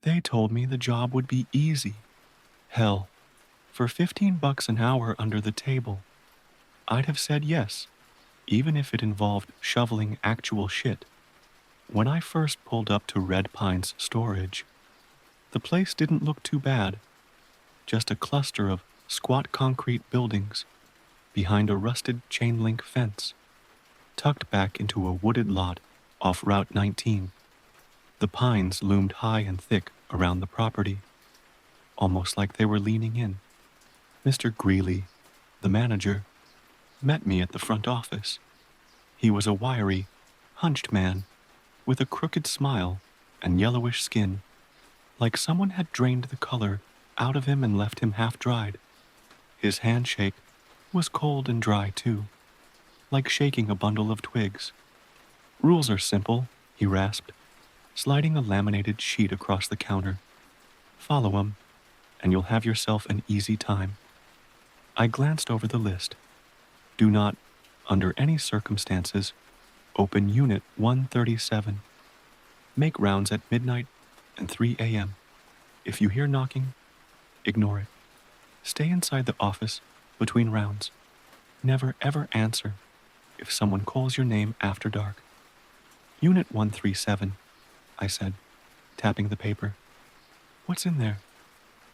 They told me the job would be easy. Hell, for $15 an hour under the table, I'd have said yes, even if it involved shoveling actual shit. When I first pulled up to Red Pine's storage, the place didn't look too bad, just a cluster of squat concrete buildings behind a rusted chain-link fence, tucked back into a wooded lot off Route 19. The pines loomed high and thick around the property, almost like they were leaning in. Mr. Greeley, the manager, met me at the front office. He was a wiry, hunched man with a crooked smile and yellowish skin, like someone had drained the color out of him and left him half-dried. His handshake was cold and dry, too, like shaking a bundle of twigs. "Rules are simple," he rasped, sliding a laminated sheet across the counter. "Follow 'em, and you'll have yourself an easy time." I glanced over the list. Do not, under any circumstances, open Unit 137. Make rounds at midnight and 3 a.m. If you hear knocking, ignore it. Stay inside the office between rounds. Never ever answer if someone calls your name after dark. "Unit 137, I said, tapping the paper. "What's in there?"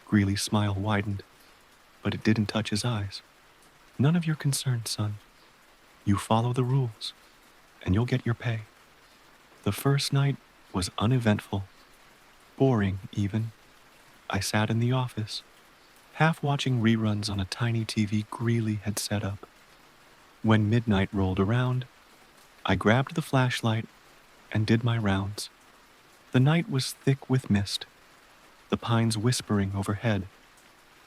Greeley's smile widened, but it didn't touch his eyes. "None of your concern, son. You follow the rules, and you'll get your pay." The first night was uneventful, boring even. I sat in the office, half watching reruns on a tiny TV Greeley had set up. When midnight rolled around, I grabbed the flashlight and did my rounds. The night was thick with mist, the pines whispering overhead.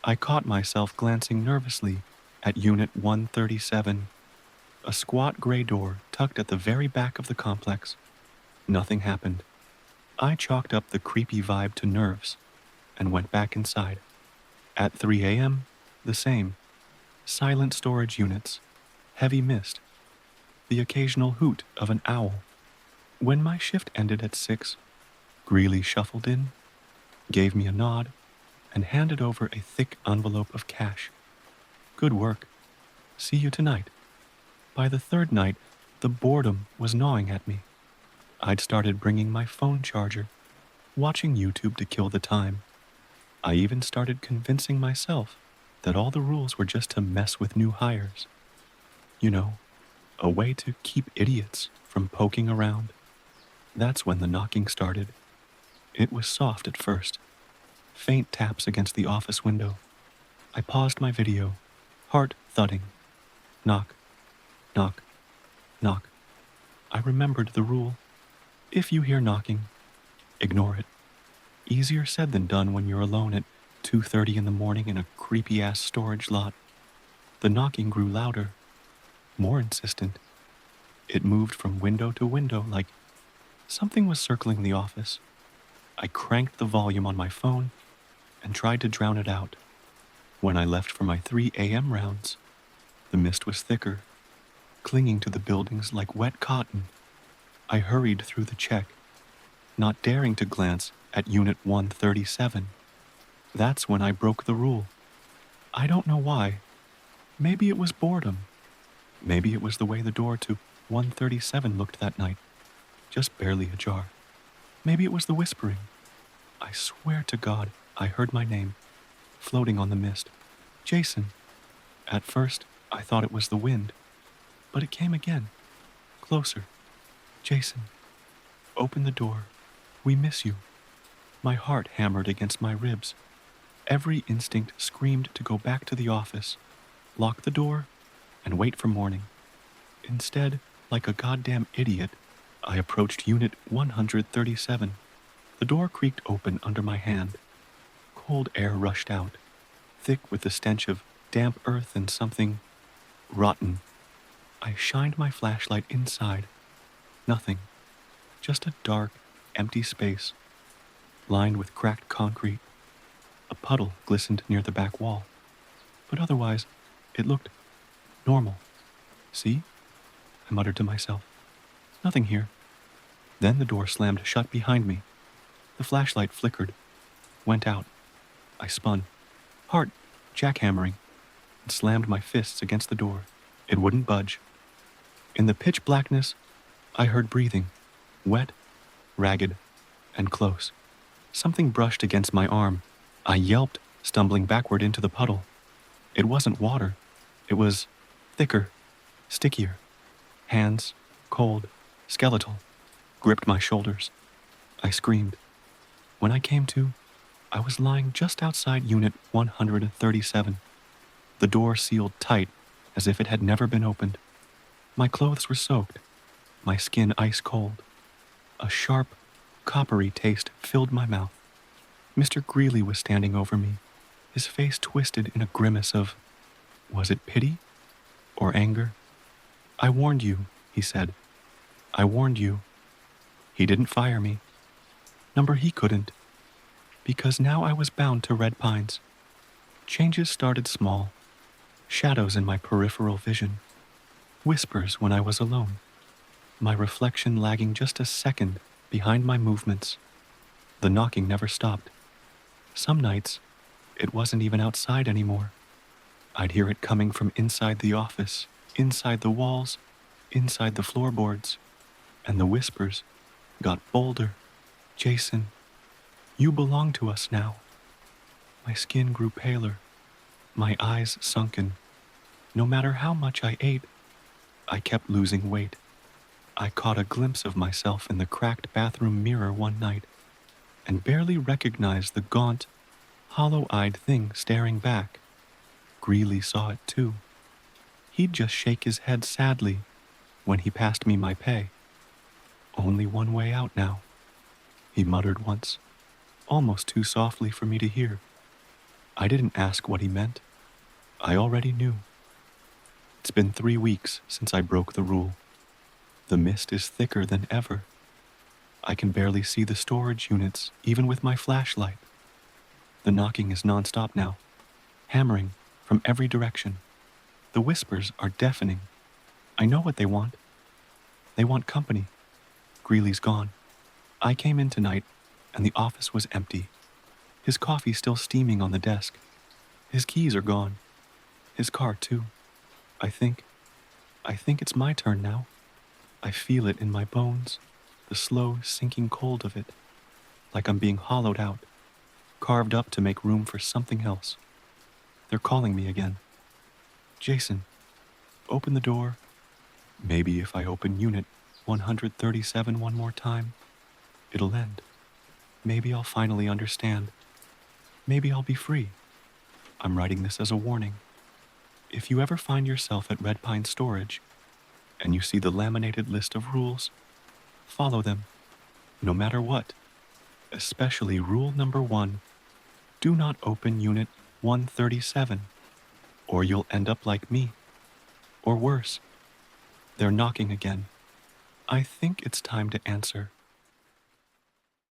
I caught myself glancing nervously at Unit 137, a squat gray door tucked at the very back of the complex. Nothing happened. I chalked up the creepy vibe to nerves and went back inside. At 3 a.m., the same. Silent storage units, heavy mist, the occasional hoot of an owl. When my shift ended at 6, Greeley shuffled in, gave me a nod, and handed over a thick envelope of cash. "Good work. See you tonight." By the third night, the boredom was gnawing at me. I'd started bringing my phone charger, watching YouTube to kill the time. I even started convincing myself that all the rules were just to mess with new hires. You know, a way to keep idiots from poking around. That's when the knocking started. It was soft at first, faint taps against the office window. I paused my video, heart thudding. Knock, knock, knock. I remembered the rule. If you hear knocking, ignore it. Easier said than done when you're alone at 2:30 in the morning in a creepy-ass storage lot. The knocking grew louder, more insistent. It moved from window to window like something was circling the office. I cranked the volume on my phone and tried to drown it out. When I left for my 3 a.m. rounds, the mist was thicker, clinging to the buildings like wet cotton. I hurried through the check, not daring to glance at Unit 137. That's when I broke the rule. I don't know why. Maybe it was boredom. Maybe it was the way the door to 137 looked that night, just barely ajar. Maybe it was the whispering. I swear to God, I heard my name, floating on the mist. "Jason." At first, I thought it was the wind, but it came again, closer. "Jason, open the door. We miss you." My heart hammered against my ribs. Every instinct screamed to go back to the office, lock the door, and wait for morning. Instead, like a goddamn idiot, I approached Unit 137. The door creaked open under my hand. Cold air rushed out, thick with the stench of damp earth and something rotten. I shined my flashlight inside. Nothing. Just a dark, empty space, lined with cracked concrete. A puddle glistened near the back wall, but otherwise, it looked normal. "See?" I muttered to myself. "Nothing here." Then the door slammed shut behind me. The flashlight flickered, went out. I spun, heart jackhammering, and slammed my fists against the door. It wouldn't budge. In the pitch blackness, I heard breathing, wet, ragged, and close. Something brushed against my arm. I yelped, stumbling backward into the puddle. It wasn't water. It was thicker, stickier. Hands, cold, skeletal, gripped my shoulders. I screamed. When I came to, I was lying just outside Unit 137. The door sealed tight, as if it had never been opened. My clothes were soaked, my skin ice cold. A sharp, coppery taste filled my mouth. Mr. Greeley was standing over me, his face twisted in a grimace of, was it pity or anger? I warned you, he said. I warned you. He didn't fire me. He couldn't, because now I was bound to Red Pines. Changes started small, shadows in my peripheral vision, whispers when I was alone, my reflection lagging just a second behind my movements. The knocking never stopped. Some nights, it wasn't even outside anymore. I'd hear it coming from inside the office, inside the walls, inside the floorboards, and the whispers got bolder. Jason, you belong to us now. My skin grew paler, my eyes sunken. No matter how much I ate, I kept losing weight. I caught a glimpse of myself in the cracked bathroom mirror one night and barely recognized the gaunt, hollow-eyed thing staring back. Greeley saw it too. He'd just shake his head sadly when he passed me my pay. Only one way out now, he muttered once, almost too softly for me to hear. I didn't ask what he meant. I already knew. It's been 3 weeks since I broke the rule. The mist is thicker than ever. I can barely see the storage units, even with my flashlight. The knocking is nonstop now, hammering from every direction. The whispers are deafening. I know what they want. They want company. Greeley's gone. I came in tonight, and the office was empty. His coffee still steaming on the desk. His keys are gone. His car, too. I think it's my turn now. I feel it in my bones, the slow sinking cold of it, like I'm being hollowed out, carved up to make room for something else. They're calling me again. Jason, open the door. Maybe if I open Unit 137 one more time, it'll end. Maybe I'll finally understand. Maybe I'll be free. I'm writing this as a warning. If you ever find yourself at Red Pine Storage, and you see the laminated list of rules, follow them, no matter what. Especially rule number 1, do not open Unit 137, or you'll end up like me. Or worse, they're knocking again. I think it's time to answer.